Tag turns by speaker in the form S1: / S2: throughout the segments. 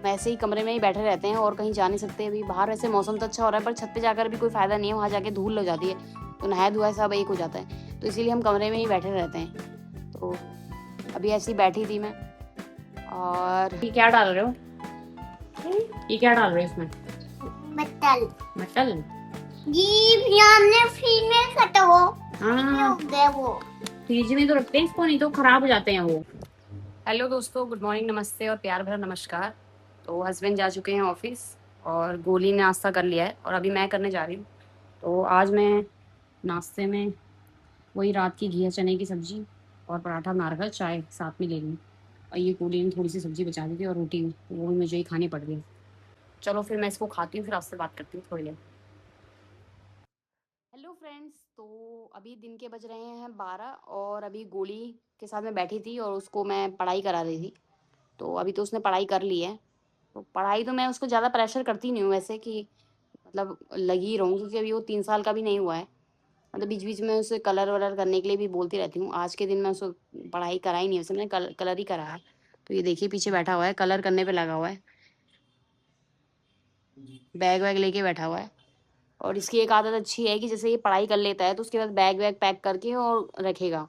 S1: हम ऐसे ही कमरे में ही बैठे रहते हैं और कहीं जा नहीं सकते। अभी बाहर वैसे मौसम तो अच्छा हो रहा है, पर छत पे जाकर भी कोई फ़ायदा नहीं है, वहाँ जाके धूल लग जाती है, तो नहाया-धोया सब एक हो जाता है। तो इसीलिए हम कमरे में ही बैठे रहते हैं। तो अभी ऐसे ही बैठी थी मैं। और
S2: ये क्या डाल रहे हो? ये क्या डाल रहे हो इसमें?
S3: मटल
S2: मटल।
S3: जी हमने फ्रिज में कटा वो
S2: हाँ,
S3: हो गया वो।
S2: फ्रिज में तो रखते हैं इसको, नहीं तो खराब हो जाते हैं वो।
S1: हेलो दोस्तों, गुड मॉर्निंग, नमस्ते और प्यार भरा नमस्कार। तो हस्बैंड जा चुके हैं ऑफिस और गोली ने नाश्ता कर लिया है और अभी मैं करने जा रही हूँ। तो आज मैं नाश्ते में वही रात की घिया चने की सब्जी और पराठा बना रखा है, चाय साथ में ले लूँ। और ये गोली ने थोड़ी सी सब्जी बचा दी थी और रोटी, वो भी मुझे ही खानी पड़ गई। चलो फिर मैं इसको खाती हूँ, फिर आपसे बात करती हूँ थोड़ी देर। हेलो फ्रेंड्स, तो अभी दिन के बज रहे हैं 12 और अभी गोली के साथ मैं बैठी थी और उसको मैं पढ़ाई करा रही थी। तो अभी तो उसने पढ़ाई कर ली है। तो पढ़ाई तो मैं उसको ज़्यादा प्रेशर करती नहीं हूँ वैसे, कि मतलब लगी रहूँ, क्योंकि अभी वो 3 साल का भी नहीं हुआ है। मतलब बीच-बीच में उसे कलर वलर करने के लिए भी बोलती रहती हूँ। आज के दिन मैं उसको पढ़ाई कराई नहीं है, वैसे मैंने कलर ही कराया है। तो ये देखिए पीछे बैठा हुआ है, कलर करने पे लगा हुआ है। बैग वैग लेके बैठा हुआ है। और इसकी एक आदत अच्छी है कि जैसे ये पढ़ाई कर लेता है तो उसके बाद बैग वैग पैक करके और रखेगा।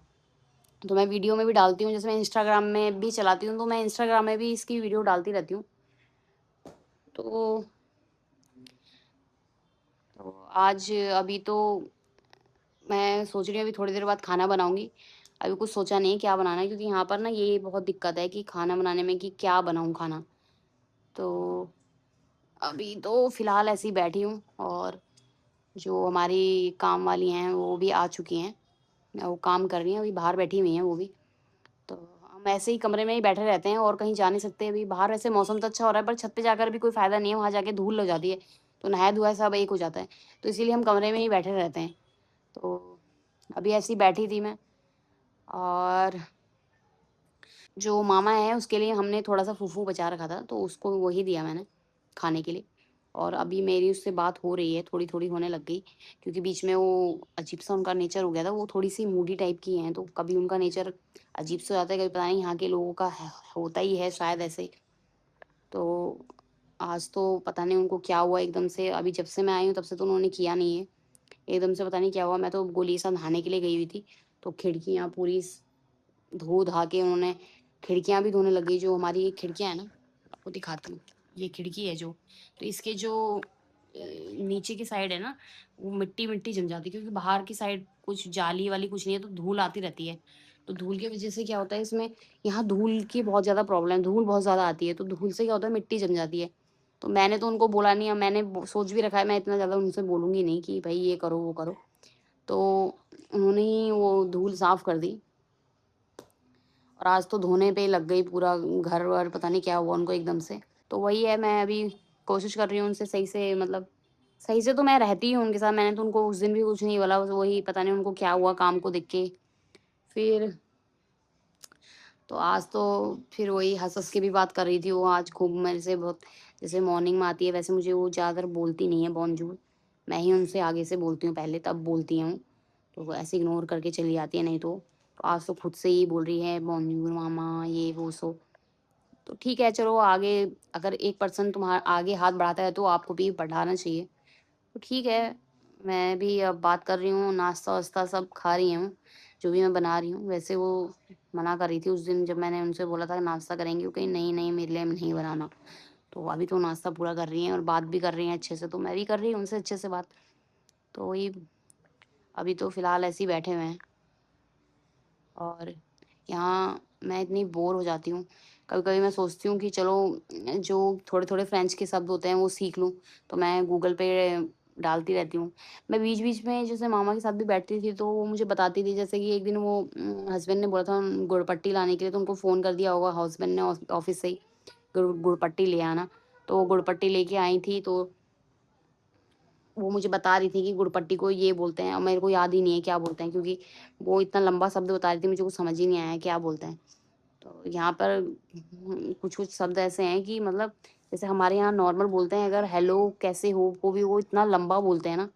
S1: तो मैं वीडियो में भी डालती हूँ, जैसे मैं इंस्टाग्राम में भी चलाती हूँ, तो मैं इंस्टाग्राम में भी इसकी वीडियो डालती रहती हूँ। तो आज अभी तो मैं सोच रही हूँ अभी थोड़ी देर बाद खाना बनाऊँगी। अभी कुछ सोचा नहीं है क्या बनाना है, क्योंकि यहाँ पर ना ये बहुत दिक्कत है कि खाना बनाने में कि क्या बनाऊँ खाना। तो अभी तो फ़िलहाल ऐसे ही बैठी हूँ और जो हमारी काम वाली हैं वो भी आ चुकी हैं। वो काम कर रही हैं, अभी बाहर बैठी हुई हैं वो भी। तो हम ऐसे ही कमरे में ही बैठे रहते हैं और कहीं जा नहीं सकते। अभी बाहर वैसे मौसम तो अच्छा हो रहा है, पर छत पे जाकर भी कोई फ़ायदा नहीं है, वहाँ जाके धूल लग जाती है, तो नहाया-धोया सब एक हो जाता है। तो इसीलिए हम कमरे में ही बैठे रहते हैं। तो अभी ऐसे ही बैठी थी मैं। और जो मामा है उसके लिए हमने थोड़ा-सा फूफू बचा रखा था, तो उसको वही दिया मैंने खाने के लिए। और अभी मेरी उससे बात हो रही है, थोड़ी-थोड़ी होने लग गई, क्योंकि बीच में वो अजीब-सा उनका नेचर हो गया था। वो थोड़ी-सी मूडी टाइप की हैं, तो कभी उनका नेचर अजीब-सा हो जाता है, कभी पता नहीं यहाँ के लोगों का है, होता ही है शायद ऐसे। तो आज तो पता नहीं उनको क्या हुआ एकदम से, अभी जब से मैं आई हूँ तब से तो उन्होंने किया नहीं है। एकदम से पता नहीं क्या हुआ, मैं तो गोली के साथ नहाने के लिए गई हुई थी, तो खिड़कियाँ पूरी धो-धा के उन्होंने खिड़कियाँ भी धोने लग गई। जो हमारी खिड़कियाँ हैं ना, आपको दिखाती हूँ। ये खिड़की है जो, तो इसके जो नीचे की साइड है ना, वो मिट्टी-मिट्टी जम जाती है, क्योंकि बाहर की साइड कुछ जाली वाली कुछ नहीं है, तो धूल आती रहती है। तो धूल की वज़ह से क्या होता है इसमें, यहाँ धूल की बहुत ज़्यादा प्रॉब्लम है, धूल बहुत ज़्यादा आती है, तो धूल से क्या होता है मिट्टी जम जाती है। तो मैंने तो उनको बोला नहीं, अब मैंने सोच भी रखा है मैं इतना ज़्यादा उनसे बोलूँगी नहीं कि भई ये करो, वो करो। तो उन्होंने ही वो धूल साफ़ कर दी। और आज तो धोने पे लग गई, पूरा घर-वर पता नहीं क्या हुआ उनको एकदम से। तो वही है, मैं अभी कोशिश कर रही हूँ उनसे सही से, मतलब सही से तो मैं रहती हूँ उनके साथ, मैंने तो उनको उस दिन भी कुछ नहीं बोला, बस वही पता नहीं उनको क्या हुआ काम को देख के। फिर तो आज तो फिर वही हँस-हँस के भी बात कर रही थी वो आज खूब मेरे से बहुत, जैसे मॉर्निंग में आती है वैसे मुझे वो ज़्यादातर बोलती नहीं है बॉनजूर। मैं ही उनसे आगे से बोलती हूँ पहले, तब बोलती हूँ। तो वो ऐसे इग्नोर करके चली जाती है नहीं तो। तो आज तो खुद से ही बोल रही है बॉनजूर मामा ये वो सो। तो ठीक है चलो, आगे अगर एक पर्सन तुम्हारा आगे हाथ बढ़ाता है तो आपको भी बढ़ाना चाहिए। तो ठीक है, मैं भी अब बात कर रही हूँ, नाश्ता-वाश्ता सब खा रही हूँ, जो भी मैं बना रही हूँ। वैसे वो मना कर रही थी उस दिन जब मैंने उनसे बोला था नाश्ता करेंगी, वो कहीं नहीं, नहीं मेरे लिए नहीं बनाना। तो अभी तो नाश्ता पूरा कर रही हैं और बात भी कर रही हैं अच्छे से, तो मैं भी कर रही हूँ उनसे अच्छे से बात। तो वही अभी तो फ़िलहाल ऐसे ही बैठे हुए हैं। और यहाँ मैं इतनी बोर हो जाती हूँ। कभी-कभी मैं सोचती हूँ कि चलो जो थोड़े-थोड़े फ्रेंच के शब्द होते हैं वो सीख लूँ, तो मैं गूगल पे डालती रहती हूँ। मैं बीच-बीच में जैसे मामा के साथ भी बैठती थी तो वो मुझे बताती थी, जैसे कि एक दिन वो हस्बैंड ने बोला था गुड़-पट्टी लाने के लिए, तो उनको फ़ोन कर दिया होगा हस्बैंड ने ऑफ़िस से ही, गुड़-पट्टी ले आना। तो वो गुड़-पट्टी लेके आई थी, तो वो मुझे बता रही थी कि गुड़पट्टी को ये बोलते हैं, और मेरे को याद ही नहीं है क्या बोलते हैं, क्योंकि वो इतना लंबा शब्द बता रही थी, मुझे कुछ समझ ही नहीं आया क्या बोलते हैं। तो यहाँ पर कुछ-कुछ शब्द ऐसे हैं कि मतलब जैसे हमारे यहाँ नॉर्मल बोलते हैं, अगर हेलो कैसे हो को भी वो इतना लंबा बोलते हैं ना,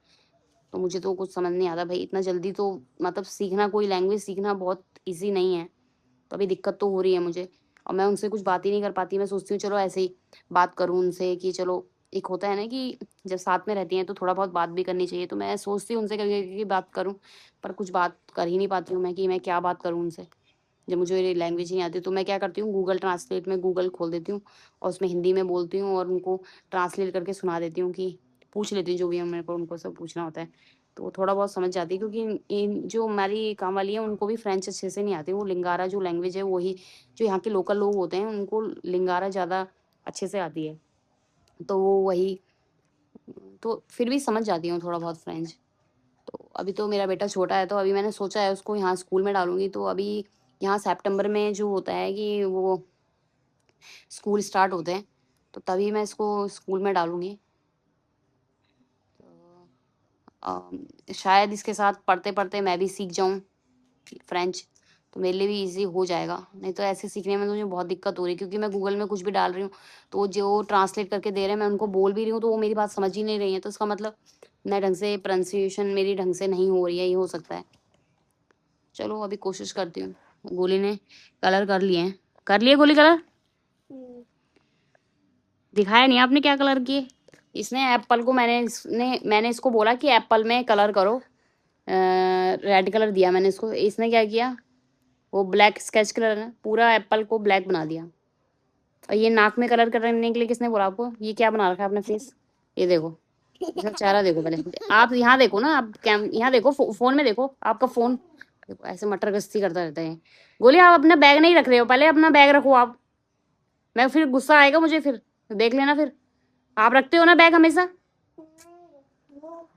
S1: तो मुझे तो कुछ समझ नहीं आता भाई, इतना जल्दी तो मतलब सीखना, कोई लैंग्वेज सीखना बहुत ईज़ी नहीं है। तो अभी दिक्कत तो हो रही है मुझे। और मैं उनसे कुछ बात ही नहीं कर पाती। मैं सोचती हूँ चलो ऐसे ही बात करूँ उनसे कि चलो, एक होता है ना कि जब साथ में रहती हैं तो थोड़ा बहुत बात भी करनी चाहिए। तो मैं सोचती हूँ उनसे कभी-कभी कि बात करूँ, पर कुछ बात कर ही नहीं पाती हूँ मैं कि मैं क्या बात करूँ उनसे। जब मुझे ये लैंग्वेज नहीं आती तो मैं क्या करती हूँ, गूगल ट्रांसलेट में गूगल खोल देती हूँ और उसमें हिंदी में बोलती हूँ और उनको ट्रांसलेट करके सुना देती हूँ कि पूछ लेती हूँ जो भी है मेरे को उनको सब पूछना होता है। तो वो थोड़ा बहुत समझ जाती है क्योंकि इन जो हमारी काम वाली है उनको भी फ्रेंच अच्छे से नहीं आती। वो लिंगारा जो लैंग्वेज है वही, जो यहाँ के लोकल लोग होते हैं उनको लिंगारा ज़्यादा अच्छे से आती है। तो वो वही, तो फिर भी समझ जाती हूँ थोड़ा बहुत फ्रेंच। तो अभी तो मेरा बेटा छोटा है तो अभी मैंने सोचा है उसको यहाँ स्कूल में डालूँगी। तो अभी यहाँ सितंबर में जो होता है कि वो स्कूल स्टार्ट होते हैं, तो तभी मैं इसको स्कूल में डालूँगी। शायद इसके साथ पढ़ते-पढ़ते मैं भी सीख जाऊँ फ्रेंच, तो मेरे लिए भी ईज़ी हो जाएगा। नहीं तो ऐसे सीखने में तो मुझे बहुत दिक्कत हो रही है क्योंकि मैं गूगल में कुछ भी डाल रही हूँ, तो जो ट्रांसलेट करके दे रहे हैं मैं उनको बोल भी रही हूँ, तो वो मेरी बात समझ ही नहीं रही हैं। तो इसका मतलब मैं ढंग से प्रोनंसिएशन मेरी ढंग से नहीं हो रही है, ये हो सकता है। चलो अभी कोशिश करती हूँ। गोली ने कलर कर लिए हैं। कर लिए गोली कलर? दिखाया नहीं आपने क्या कलर किए? इसने एप्पल को मैंने इसको बोला कि एप्पल में कलर करो। रेड कलर दिया मैंने इसको। इसने क्या किया? वो ब्लैक स्केच कलर है, पूरा एप्पल को ब्लैक बना दिया। और ये नाक में कलर करने के लिए किसने बोला आपको? ये क्या बना रखा है आपने फेस? ये देखो, इसका चेहरा देखो पहले। आप यहाँ देखो ना, आप कैम यहाँ देखो, फोन में देखो, आपका फोन देखो, ऐसे मटर गश्ती करता रहता है। गोली आप अपना बैग नहीं रख रहे हो, पहले अपना बैग रखो आप। मैं फिर गुस्सा आएगा मुझे, फिर देख लेना। फिर आप रखते हो ना बैग हमेशा?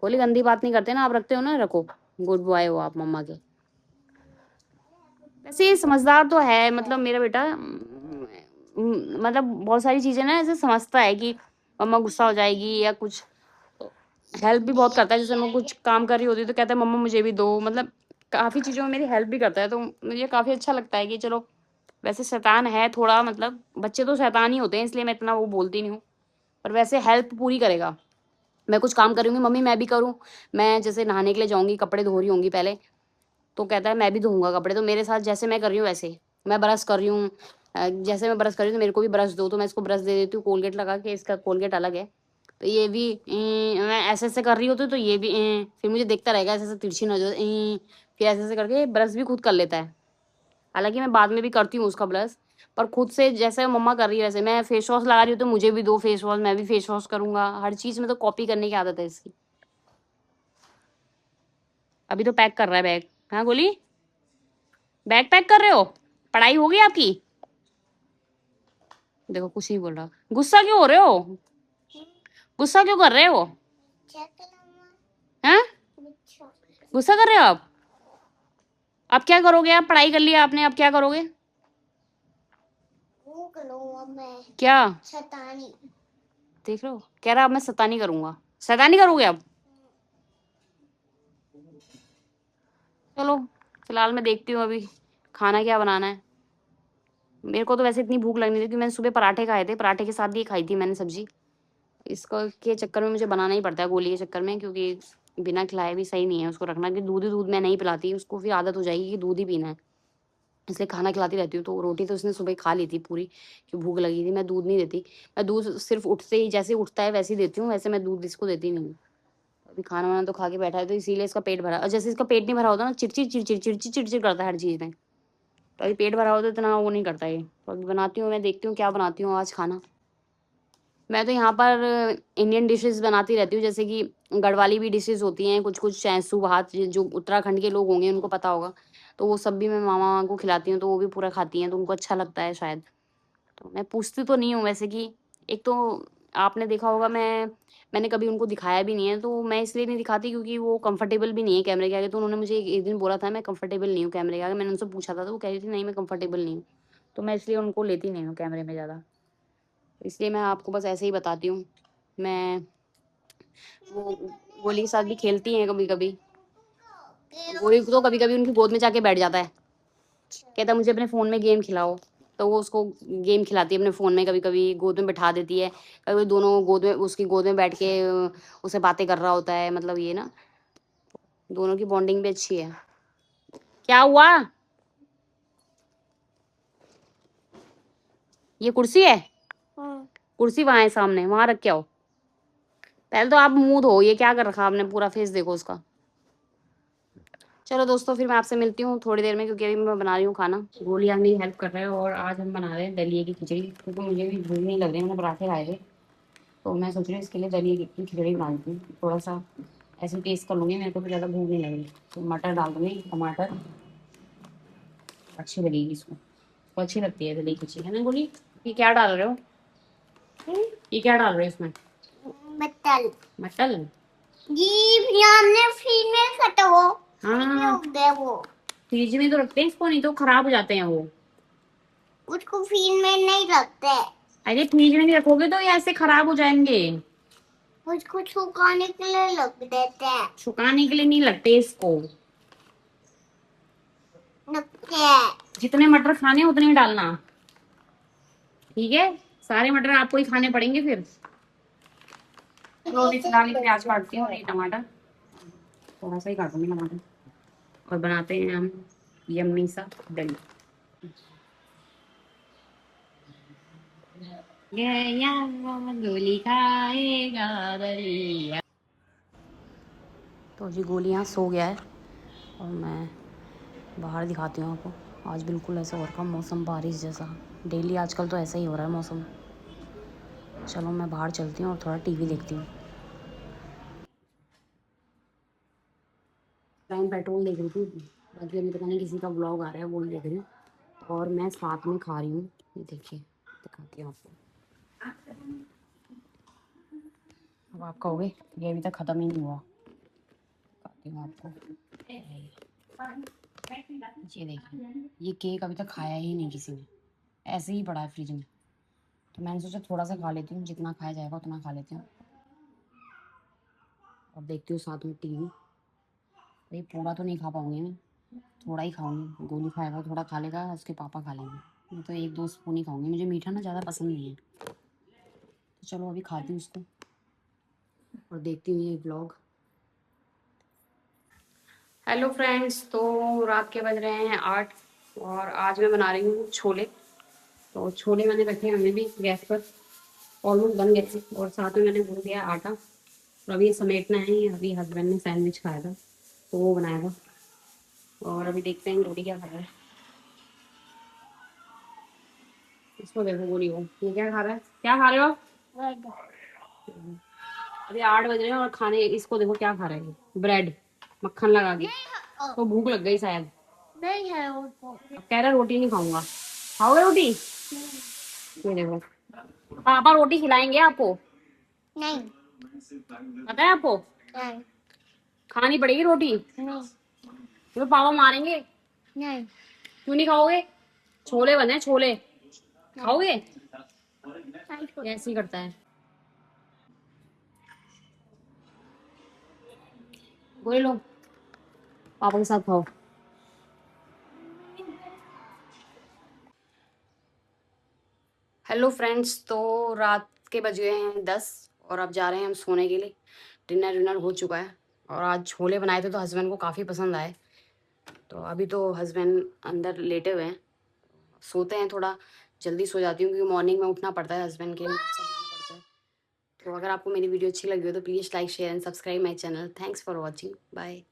S1: गोली गंदी बात नहीं करते ना, आप रखते हो ना, रखो। गुड बॉय हो आप मम्मा के। वैसे ये समझदार तो है, मतलब मेरा बेटा मतलब बहुत सारी चीजें ना ऐसे समझता है कि मम्मा गुस्सा हो जाएगी या कुछ। हेल्प भी बहुत करता है, जैसे मैं कुछ काम कर रही होती हूँ तो कहता है मम्मा मुझे भी दो। मतलब काफी चीजों में मेरी हेल्प भी करता है, तो मुझे काफी अच्छा लगता है कि चलो। वैसे शैतान है थोड़ा, मतलब बच्चे तो शैतान ही होते हैं, इसलिए मैं इतना वो बोलती नहीं हूँ। पर वैसे हेल्प पूरी करेगा। मैं कुछ काम करूंगी, मम्मी मैं भी करूँ। मैं जैसे नहाने के लिए जाऊंगी, कपड़े धो रही होंगी पहले, तो कहता है मैं भी धोऊंगा कपड़े। तो मेरे साथ जैसे मैं कर रही हूँ वैसे मैं ब्रश कर रही हूँ। जैसे मैं ब्रश कर रही हूँ तो मेरे को भी ब्रश दो, तो मैं इसको ब्रश दे देती हूँ कोलगेट लगा के। इसका कोलगेट अलग है, तो ये भी मैं ऐसे ऐसे कर रही होती हूँ तो ये भी फिर मुझे देखता रहेगा ऐसे ऐसे तिरछी नजर, फिर ऐसे ऐसे करके ब्रश भी खुद कर लेता है। हालांकि मैं बाद में भी करती हूँ उसका ब्रश, पर खुद से जैसे मम्मा कर रही है वैसे। मैं फेस वॉश लगा रही हूँ तो मुझे भी दो फेस वॉश, मैं भी फेस वॉश करूंगा। हर चीज में तो कॉपी करने की आदत है इसकी। अभी तो पैक कर रहा है बैग। हाँ गोली, बैग पैक कर रहे हो? पढ़ाई हो गई आपकी? देखो कुछ नहीं बोल रहा। गुस्सा क्यों हो रहे हो? गुस्सा क्यों कर रहे हो? हैं? गुस्सा कर रहे हो आप? अब क्या करोगे? आप पढ़ाई कर लिया आपने, अब क्या करोगे? क्या
S3: शैतानी।
S1: देख रहे हो, कह रहा अब मैं शैतानी करूंगा। शैतानी करोगे अब? चलो फिलहाल मैं देखती हूँ अभी खाना क्या बनाना है। मेरे को तो वैसे इतनी भूख लगनी थी क्योंकि मैंने सुबह पराठे खाए थे, पराठे के साथ ये खाई थी मैंने सब्जी। इसका के चक्कर में मुझे बनाना ही पड़ता है गोली के चक्कर में, क्योंकि बिना खिलाए भी सही नहीं है उसको रखना। कि दूध ही दूध मैं नहीं पिलाती उसको, फिर आदत हो जाएगी कि दूध ही पीना है। इसलिए खाना खिलाती रहती हूँ। तो रोटी तो उसने सुबह खा ली थी पूरी, कि भूख लगी थी। मैं दूध नहीं देती। मैं दूध सिर्फ उठते ही, जैसे उठता है वैसे ही देती हूँ। वैसे मैं दूध इसको देती नहीं हूँ। अभी खाना वाना तो खा के बैठा है, तो इसीलिए इसका पेट भरा। और जैसे इसका पेट नहीं भरा होता ना, चिड़चिड़ चिड़चिड़ चिड़चिड़ चिड़चिड़ करता है हर चीज़ में। तो अभी पेट भरा होता तो इतना वो नहीं करता ये। तो अभी बनाती हूँ, मैं देखती हूँ क्या बनाती हूँ आज खाना। मैं तो यहाँ पर इंडियन डिशेस बनाती रहती हूँ, जैसे कि गढ़वाली भी डिशेस होती हैं कुछ कुछ, सैंसू भात, जो उत्तराखंड के लोग होंगे उनको पता होगा। तो वो सब भी मैं मामा को खिलाती हूँ, तो वो भी पूरा खाती हैं, तो उनको अच्छा लगता है शायद। तो मैं पूछती तो नहीं हूँ वैसे कि, एक तो आपने देखा होगा मैंने कभी उनको दिखाया भी नहीं है, तो मैं इसलिए नहीं दिखाती क्योंकि वो कंफर्टेबल भी नहीं है कैमरे के आगे। तो उन्होंने मुझे एक दिन बोला था मैं कंफर्टेबल नहीं हूँ कैमरे के आगे। मैंने उनसे पूछा था तो वो कह रही थी नहीं मैं कंफर्टेबल नहीं हूँ। तो मैं इसलिए उनको लेती नहीं हूँ कैमरे में ज़्यादा। इसलिए मैं आपको बस ऐसे ही बताती हूँ। मैं वो गोली के साथ भी खेलती हैं कभी कभी। गोली तो कभी कभी उनकी गोद में जाके बैठ जाता है, कहता मुझे अपने फ़ोन में गेम खिलाओ। तो वो उसको गेम खिलाती है अपने फ़ोन में, कभी कभी गोद में बैठा देती है। कभी कभी दोनों गोद में, उसकी गोद में बैठ के उसे बातें कर रहा होता है। मतलब ये ना, दोनों की बॉन्डिंग भी अच्छी है। क्या हुआ? ये कुर्सी है, कुर्सी वहां है सामने, वहां रख के आओ। पहले तो आप मुंह धो, ये क्या कर रखा आपने, पूरा फेस देखो उसका। चलो दोस्तों, फिर मैं आपसे मिलती हूँ थोड़ी देर में, क्योंकि अभी मैं बना रही हूँ खाना। गोली मेरी हेल्प कर रहे हैं और आज हम बना रहे हैं दलिए की खिचड़ी, क्योंकि मुझे भी भूख नहीं लग रही, मैंने पराठे खाए थे, तो मैं सोच रही हूँ इसके लिए दलिए की खिचड़ी बनाती हूँ। थोड़ा सा ऐसे टेस्ट कर लूँगी, मेरे को तो ज़्यादा भूख नहीं लग रही। तो मटर डाल दूँगी, टमाटर, अच्छी लगेगी इसको, तो अच्छी लगती है दलिए की खिचड़ी, है ना गोली? ये क्या डाल रहे हो? ये क्या डाल रहे हो इसमें?
S3: मटल।
S1: मटल?
S3: जी हमने फ्रिज में कटा हो।
S1: हाँ,
S3: हो गया वो।
S1: फ्रिज में तो रखते हैं इसको, नहीं तो खराब हो जाते हैं वो।
S3: उसको फ्रिज में नहीं रखते।
S1: अरे फ्रिज में नहीं रखोगे तो ये ऐसे खराब हो जाएंगे।
S3: उसको सुखाने के लिए रख देते हैं।
S1: सुखाने के लिए नहीं लगते इसको,
S3: रखते हैं।
S1: जितने मटर खाने उतने ही डालना, ठीक है? सारे मटर आपको ही खाने पड़ेंगे फिर। तो अभी फिलहाल प्याज काटती हूँ और ये टमाटर, थोड़ा सा ही काटूंगी टमाटर, और बनाते हैं हम यम्मी सा दही। गया गोली खाएगा दलिया। तो जी गोली यहाँ सो गया है, और मैं बाहर दिखाती हूँ आपको। आज बिल्कुल ऐसा हो रखा मौसम, बारिश जैसा। डेली आजकल तो ऐसा ही हो रहा है मौसम। चलो मैं बाहर चलती हूँ और थोड़ा टीवी देखती हूँ। टाइम पेट्रोल देख रही थी, बाकी अभी पता नहीं किसी का ब्लॉग आ रहा है, वो देख रही हूँ। और मैं साथ में खा रही हूँ, ये देखिए दिखाती हूँ आपको। अब आप कहोगे ये अभी तक ख़त्म ही नहीं हुआ, दिखाती हूँ आपको। ये देखिए, ये केक अभी तक खाया ही नहीं किसी ने, ऐसे ही पड़ा है फ्रिज में। तो मैंने सोचा थोड़ा सा खा लेती हूँ, जितना खाया जाएगा उतना खा लेती हूँ। और देखती हूँ साथ में टीवी। भाई पूरा तो नहीं खा पाऊंगी मैं, थोड़ा ही खाऊंगी। गोली खाएगा थोड़ा खा लेगा, उसके पापा खा लेंगे, मैं तो 1-2 स्पून ही खाऊंगी। मुझे मीठा ना ज़्यादा पसंद नहीं है, तो चलो अभी खाती हूँ उसको और देखती हूँ ये व्लॉग। हेलो फ्रेंड्स, तो रात के बज रहे हैं 8, और आज मैं बना रही हूँ छोले। तो छोले मैंने रखे हैं अभी भी गैस पर, ऑलमोस्ट बन गए थे, और साथ में मैंने गूंद दिया आटा। और अभी समेटना है, अभी हस्बैंड ने सैंडविच खाया था तो वो बनाया था। और अभी देखते हैं रोटी क्या खा रहा है। इसको देखो गोली को, ये क्या खा रहा है? क्या खा रहे हो आप? अभी 8 बज रहे हैं और खाने, इसको देखो क्या खा रहा है ये, ब्रेड मक्खन लगा के। तो भूख लग गई शायद,
S3: नहीं है उसको।
S1: अब कह रहा है रोटी नहीं खाऊंगा। खाओगे रोटी? ये देखो, पापा रोटी खिलाएंगे आपको,
S3: नहीं।
S1: पता है आपको?
S3: नहीं।
S1: खानी पड़ेगी रोटी,
S3: नहीं।
S1: तो पापा मारेंगे।
S3: नहीं।
S1: क्यों नहीं खाओगे? छोले बने, छोले खाओगे? ऐसे ही करता है गोली, लो पापा के साथ खाओ। हेलो फ्रेंड्स, तो रात के बज गए हैं 10, और अब जा रहे हैं हम सोने के लिए। डिनर विनर हो चुका है, और आज छोले बनाए थे तो हस्बैंड को काफ़ी पसंद आए। तो अभी तो हस्बैंड अंदर लेटे हुए हैं, सोते हैं। थोड़ा जल्दी सो जाती हूँ क्योंकि मॉर्निंग में उठना पड़ता है, हस्बैंड के लिए नाश्ता बनाना पड़ता है। तो अगर आपको मेरी वीडियो अच्छी लगी हो तो please like, share and subscribe my channel. Thanks for watching, bye.